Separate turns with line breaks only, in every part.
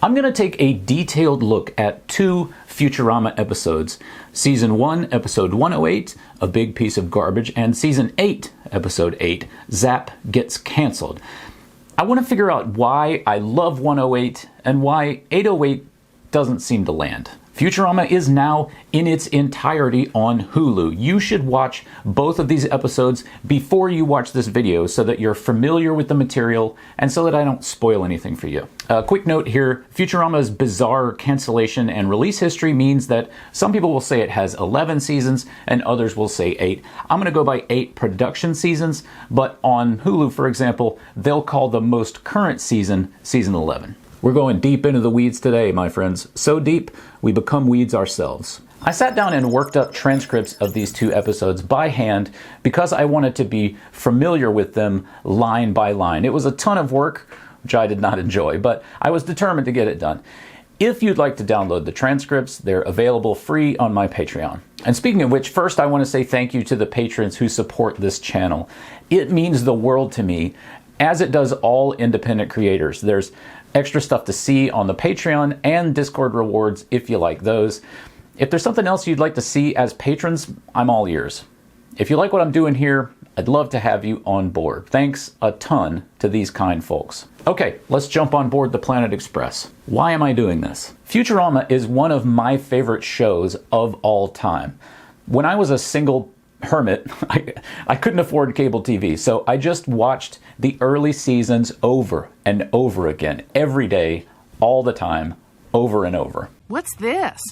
I'm going to take a detailed look at 2 Futurama episodes. Season 1, episode 108, A Big Piece of Garbage, and Season 8, episode 8, Zap Gets Cancelled. I want to figure out why I love 108 and why 808 doesn't seem to land. Futurama is now in its entirety on Hulu. You should watch both of these episodes before you watch this video so that you're familiar with the material and so that I don't spoil anything for you. A quick note here, Futurama's bizarre cancellation and release history means that some people will say it has 11 seasons and others will say 8. I'm going to go by 8 production seasons, but on Hulu, for example, they'll call the most current season, season 11. We're going deep into the weeds today, my friends. So deep, we become weeds ourselves. I sat down and worked up transcripts of these 2 episodes by hand because I wanted to be familiar with them line by line. It was a ton of work, which I did not enjoy, but I was determined to get it done. If you'd like to download the transcripts, they're available free on my Patreon. And speaking of which, first I want to say thank you to the patrons who support this channel. It means the world to me, as it does all independent creators. There's extra stuff to see on the Patreon and Discord rewards if you like those. If there's something else you'd like to see as patrons, I'm all ears. If you like what I'm doing here, I'd love to have you on board. Thanks a ton to these kind folks. Okay, let's jump on board the Planet Express. Why am I doing this? Futurama is one of my favorite shows of all time. When I was a single hermit, I couldn't afford cable TV, so I just watched the early seasons over and over again, every day, all the time, over and over.
What's this?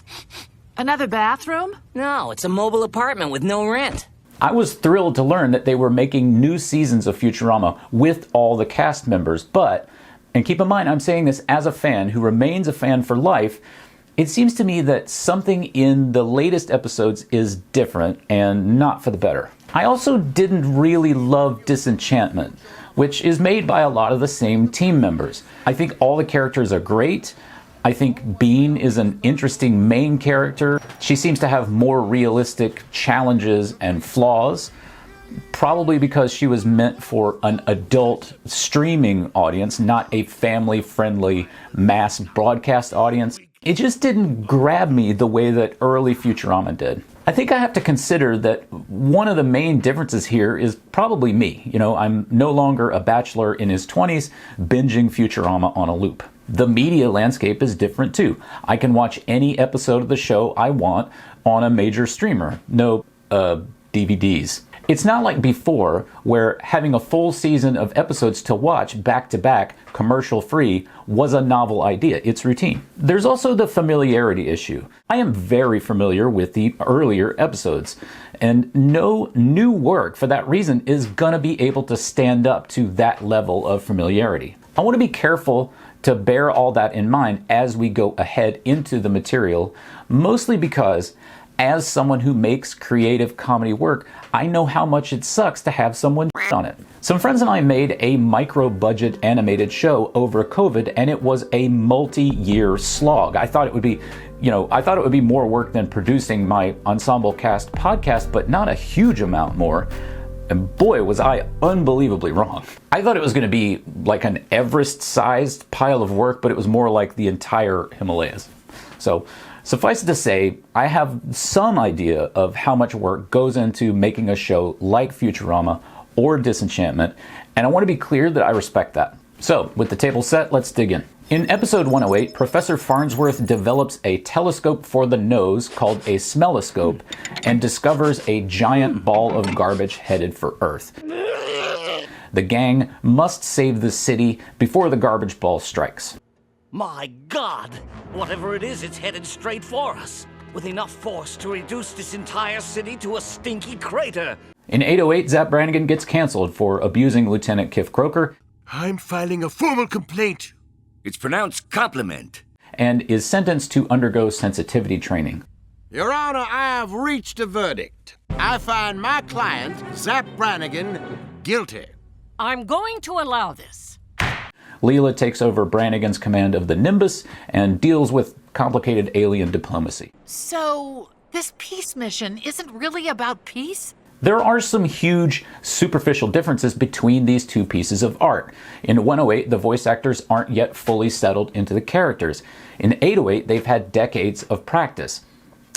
Another bathroom?
No, it's a mobile apartment with no rent.
I was thrilled to learn that they were making new seasons of Futurama with all the cast members, but, and keep in mind I'm saying this as a fan who remains a fan for life, it seems to me that something in the latest episodes is different and not for the better. I also didn't really love Disenchantment, which is made by a lot of the same team members. I think all the characters are great. I think Bean is an interesting main character. She seems to have more realistic challenges and flaws, probably because she was meant for an adult streaming audience, not a family-friendly mass broadcast audience. It just didn't grab me the way that early Futurama did. I think I have to consider that one of the main differences here is probably me. You know, I'm no longer a bachelor in his 20s binging Futurama on a loop. The media landscape is different too. I can watch any episode of the show I want on a major streamer. No, DVDs. It's not like before, where having a full season of episodes to watch back-to-back, commercial-free, was a novel idea. It's routine. There's also the familiarity issue. I am very familiar with the earlier episodes, and no new work for that reason is gonna be able to stand up to that level of familiarity. I want to be careful to bear all that in mind as we go ahead into the material, mostly because as someone who makes creative comedy work, I know how much it sucks to have someone on it. Some friends and I made a micro-budget animated show over COVID, and it was a multi-year slog. I thought it would be more work than producing my Ensemble Cast podcast, but not a huge amount more. And boy, was I unbelievably wrong. I thought it was going to be like an Everest-sized pile of work, but it was more like the entire Himalayas. So, suffice it to say, I have some idea of how much work goes into making a show like Futurama or Disenchantment, and I want to be clear that I respect that. So, with the table set, let's dig in. In episode 108, Professor Farnsworth develops a telescope for the nose called a smelloscope and discovers a giant ball of garbage headed for Earth. The gang must save the city before the garbage ball strikes.
My God! Whatever it is, it's headed straight for us, with enough force to reduce this entire city to a stinky crater.
In 808, Zap Brannigan gets canceled for abusing Lieutenant Kif Kroker.
I'm filing a formal complaint.
It's pronounced compliment.
And is sentenced to undergo sensitivity training.
Your Honor, I have reached a verdict. I find my client, Zap Brannigan, guilty.
I'm going to allow this.
Leela takes over Brannigan's command of the Nimbus and deals with complicated alien diplomacy.
So, this peace mission isn't really about peace?
There are some huge superficial differences between these two pieces of art. In 108, the voice actors aren't yet fully settled into the characters. In 808, they've had decades of practice.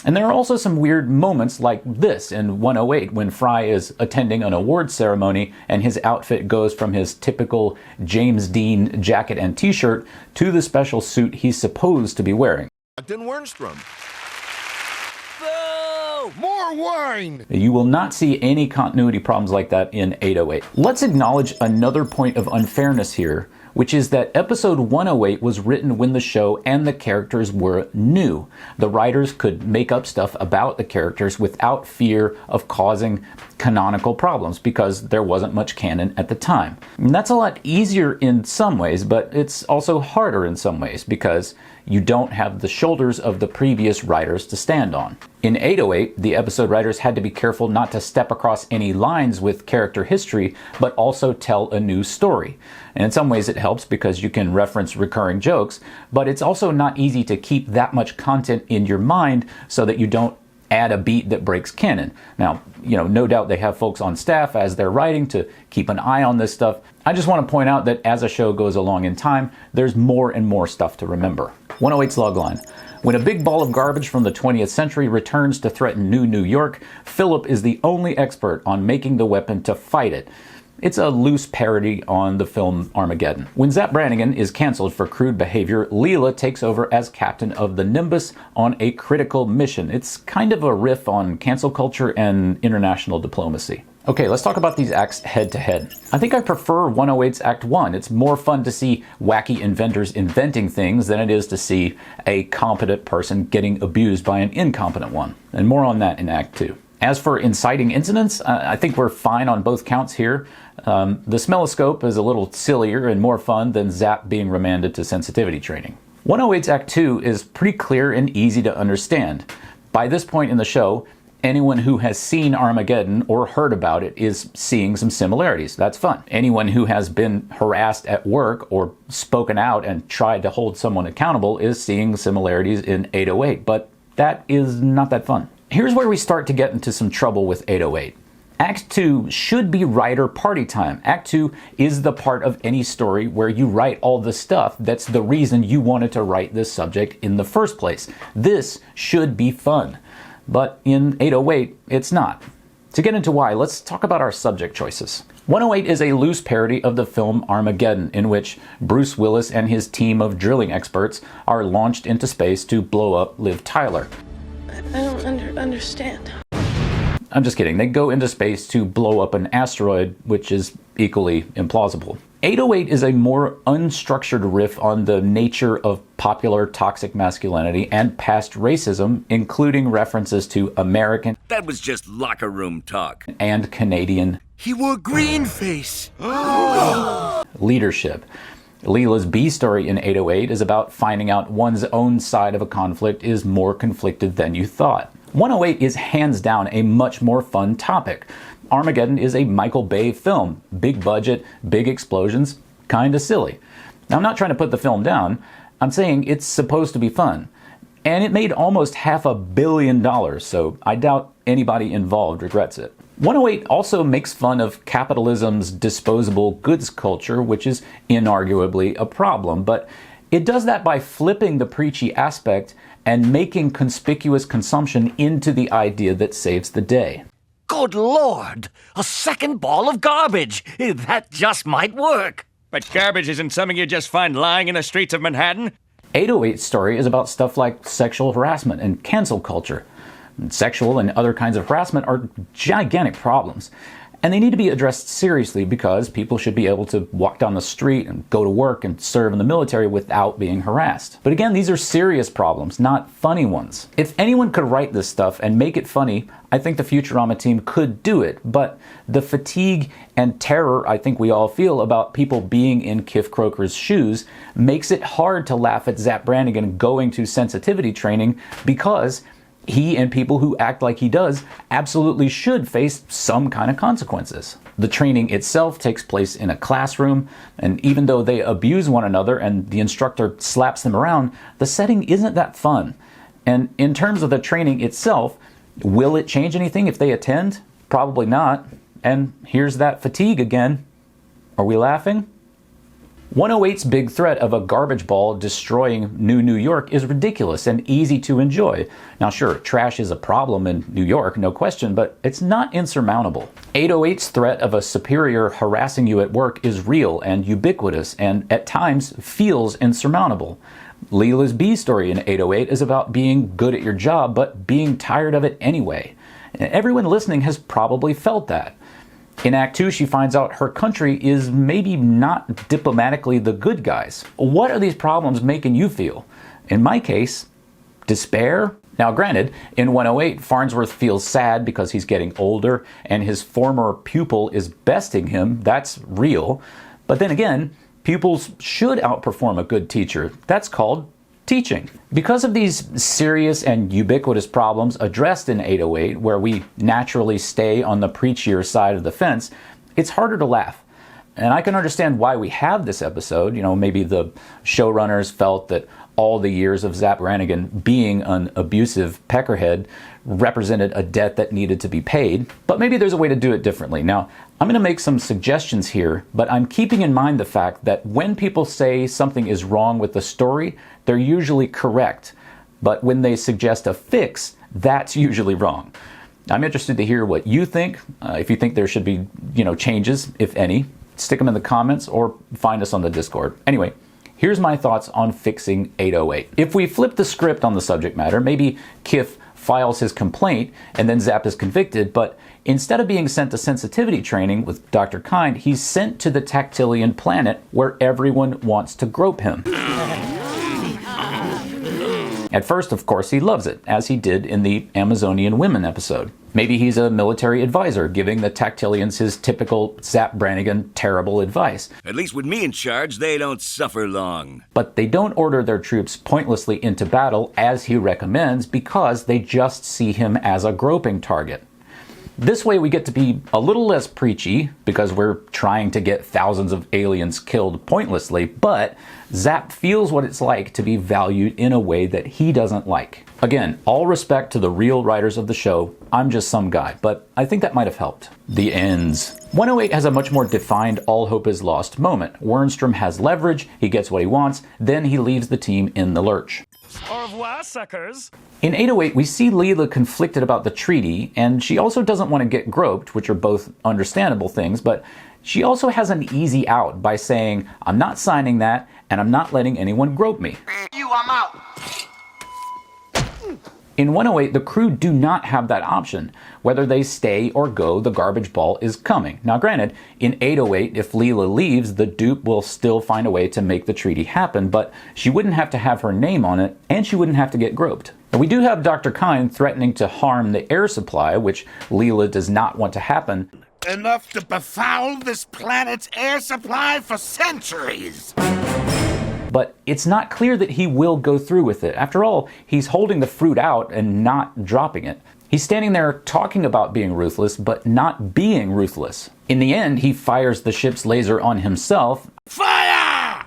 And there are also some weird moments like this in 108 when Fry is attending an awards ceremony and his outfit goes from his typical James Dean jacket and t-shirt to the special suit he's supposed to be wearing.
Wernstrom. More wine!
You will not see any continuity problems like that in 808. Let's acknowledge another point of unfairness here, which is that episode 108 was written when the show and the characters were new. The writers could make up stuff about the characters without fear of causing canonical problems because there wasn't much canon at the time. And that's a lot easier in some ways, but it's also harder in some ways because you don't have the shoulders of the previous writers to stand on. In 808, the episode writers had to be careful not to step across any lines with character history, but also tell a new story. And in some ways it helps because you can reference recurring jokes, but it's also not easy to keep that much content in your mind so that you don't add a beat that breaks canon. Now, no doubt they have folks on staff as they're writing to keep an eye on this stuff. I just want to point out that as a show goes along in time, there's more and more stuff to remember. 108's logline. When a big ball of garbage from the 20th century returns to threaten New York, Philip is the only expert on making the weapon to fight it. It's a loose parody on the film Armageddon. When Zap Brannigan is canceled for crude behavior, Leela takes over as captain of the Nimbus on a critical mission. It's kind of a riff on cancel culture and international diplomacy. Okay, let's talk about these acts head to head. I think I prefer 108's Act 1. It's more fun to see wacky inventors inventing things than it is to see a competent person getting abused by an incompetent one. And more on that in Act 2. As for inciting incidents, I think we're fine on both counts here. The smelloscope is a little sillier and more fun than Zap being remanded to sensitivity training. 108's Act 2 is pretty clear and easy to understand. By this point in the show, anyone who has seen Armageddon or heard about it is seeing some similarities. That's fun. Anyone who has been harassed at work or spoken out and tried to hold someone accountable is seeing similarities in 808, but that is not that fun. Here's where we start to get into some trouble with 808. Act 2 should be writer party time. Act 2 is the part of any story where you write all the stuff that's the reason you wanted to write this subject in the first place. This should be fun. But in 808, it's not. To get into why, let's talk about our subject choices. 108 is a loose parody of the film Armageddon, in which Bruce Willis and his team of drilling experts are launched into space to blow up Liv Tyler.
I don't understand.
I'm just kidding. They go into space to blow up an asteroid, which is equally implausible. 808 is a more unstructured riff on the nature of popular toxic masculinity and past racism, including references to American
That was just locker room talk.
and Canadian
He wore green face.
leadership. Leela's B story in 808 is about finding out one's own side of a conflict is more conflicted than you thought. 108 is hands down a much more fun topic. Armageddon is a Michael Bay film. Big budget, big explosions, kinda silly. Now, I'm not trying to put the film down. I'm saying it's supposed to be fun. And it made almost $500 million, so I doubt anybody involved regrets it. 108 also makes fun of capitalism's disposable goods culture, which is inarguably a problem, but it does that by flipping the preachy aspect and making conspicuous consumption into the idea that saves the day.
Good Lord! A second ball of garbage! That just might work!
But garbage isn't something you just find lying in the streets of Manhattan.
808's story is about stuff like sexual harassment and cancel culture. Sexual and other kinds of harassment are gigantic problems, and they need to be addressed seriously because people should be able to walk down the street and go to work and serve in the military without being harassed. But again, these are serious problems, not funny ones. If anyone could write this stuff and make it funny, I think the Futurama team could do it, but the fatigue and terror I think we all feel about people being in Kif Kroker's shoes makes it hard to laugh at Zap Brannigan going to sensitivity training because he and people who act like he does absolutely should face some kind of consequences. The training itself takes place in a classroom, and even though they abuse one another and the instructor slaps them around, the setting isn't that fun. And in terms of the training itself, will it change anything if they attend? Probably not. And here's that fatigue again. Are we laughing? 108's big threat of a garbage ball destroying New York is ridiculous and easy to enjoy. Now sure, trash is a problem in New York, no question, but it's not insurmountable. 808's threat of a superior harassing you at work is real and ubiquitous and at times feels insurmountable. Leela's B story in 808 is about being good at your job but being tired of it anyway. And everyone listening has probably felt that. In Act 2, she finds out her country is maybe not diplomatically the good guys. What are these problems making you feel? In my case, despair? Now granted, in 108, Farnsworth feels sad because he's getting older and his former pupil is besting him. That's real. But then again, pupils should outperform a good teacher. That's called teaching. Because of these serious and ubiquitous problems addressed in 808, where we naturally stay on the preachier side of the fence, it's harder to laugh. And I can understand why we have this episode. You know, maybe the showrunners felt that all the years of Zap Brannigan being an abusive peckerhead represented a debt that needed to be paid. But maybe there's a way to do it differently. Now, I'm going to make some suggestions here, but I'm keeping in mind the fact that when people say something is wrong with the story, they're usually correct. But when they suggest a fix, that's usually wrong. I'm interested to hear what you think. If you think there should be, changes, if any, stick them in the comments or find us on the Discord. Anyway, here's my thoughts on fixing 808. If we flip the script on the subject matter, maybe Kif files his complaint and then Zap is convicted, but instead of being sent to sensitivity training with Dr. Kind, he's sent to the Tactilian planet where everyone wants to grope him. At first, of course, he loves it, as he did in the Amazonian Women episode. Maybe he's a military advisor, giving the Tactilians his typical Zap Brannigan terrible advice.
At least with me in charge, they don't suffer long.
But they don't order their troops pointlessly into battle, as he recommends, because they just see him as a groping target. This way we get to be a little less preachy, because we're trying to get thousands of aliens killed pointlessly, but Zap feels what it's like to be valued in a way that he doesn't like. Again, all respect to the real writers of the show, I'm just some guy, but I think that might have helped. The ends. 108 has a much more defined all hope is lost moment. Wernstrom has leverage, he gets what he wants, then he leaves the team in the lurch.
Au revoir, suckers.
In 808, we see Leela conflicted about the treaty, and she also doesn't want to get groped, which are both understandable things, but she also has an easy out by saying, I'm not signing that, and I'm not letting anyone grope me.
I'm out.
In 108, the crew do not have that option. Whether they stay or go, the garbage ball is coming. Now granted, in 808, if Leela leaves, the dupe will still find a way to make the treaty happen, but she wouldn't have to have her name on it, and she wouldn't have to get groped. And we do have Dr. Kind threatening to harm the air supply, which Leela does not want to happen.
Enough to befoul this planet's air supply for centuries.
But it's not clear that he will go through with it. After all, he's holding the fruit out and not dropping it. He's standing there talking about being ruthless, but not being ruthless. In the end, he fires the ship's laser on himself.
Fire!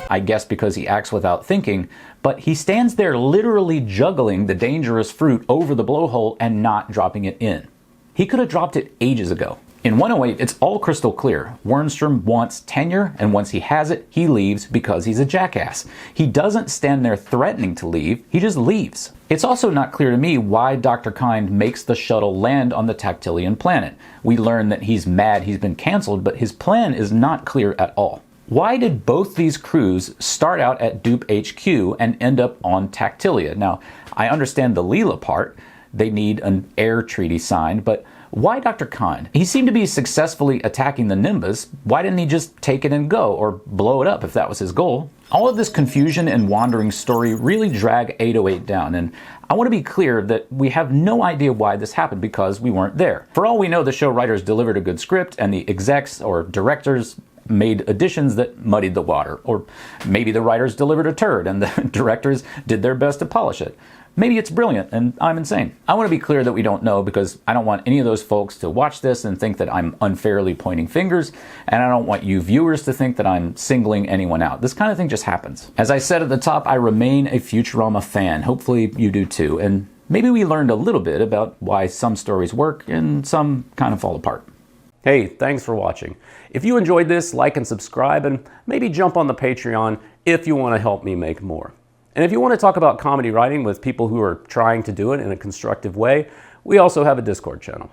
I guess because he acts without thinking, but he stands there literally juggling the dangerous fruit over the blowhole and not dropping it in. He could have dropped it ages ago. In 108, it's all crystal clear. Wernstrom wants tenure, and once he has it, he leaves because he's a jackass. He doesn't stand there threatening to leave, he just leaves. It's also not clear to me why Dr. Kind makes the shuttle land on the Tactilian planet. We learn that he's mad he's been canceled, but his plan is not clear at all. Why did both these crews start out at Dupe HQ and end up on Tactilia? Now, I understand the Leela part. They need an air treaty signed, but why Dr. Kind? He seemed to be successfully attacking the Nimbus. Why didn't he just take it and go, or blow it up if that was his goal? All of this confusion and wandering story really drag 808 down, and I want to be clear that we have no idea why this happened because we weren't there. For all we know, the show writers delivered a good script, and the execs or directors made additions that muddied the water. Or maybe the writers delivered a turd, and the directors did their best to polish it. Maybe it's brilliant and I'm insane. I want to be clear that we don't know because I don't want any of those folks to watch this and think that I'm unfairly pointing fingers, and I don't want you viewers to think that I'm singling anyone out. This kind of thing just happens. As I said at the top, I remain a Futurama fan. Hopefully you do too, and Maybe we learned a little bit about why some stories work and some kind of fall apart.
Hey, thanks for watching. If you enjoyed this, like and subscribe, and maybe jump on the Patreon if you want to help me make more. And if you want to talk about comedy writing with people who are trying to do it in a constructive way, we also have a Discord channel.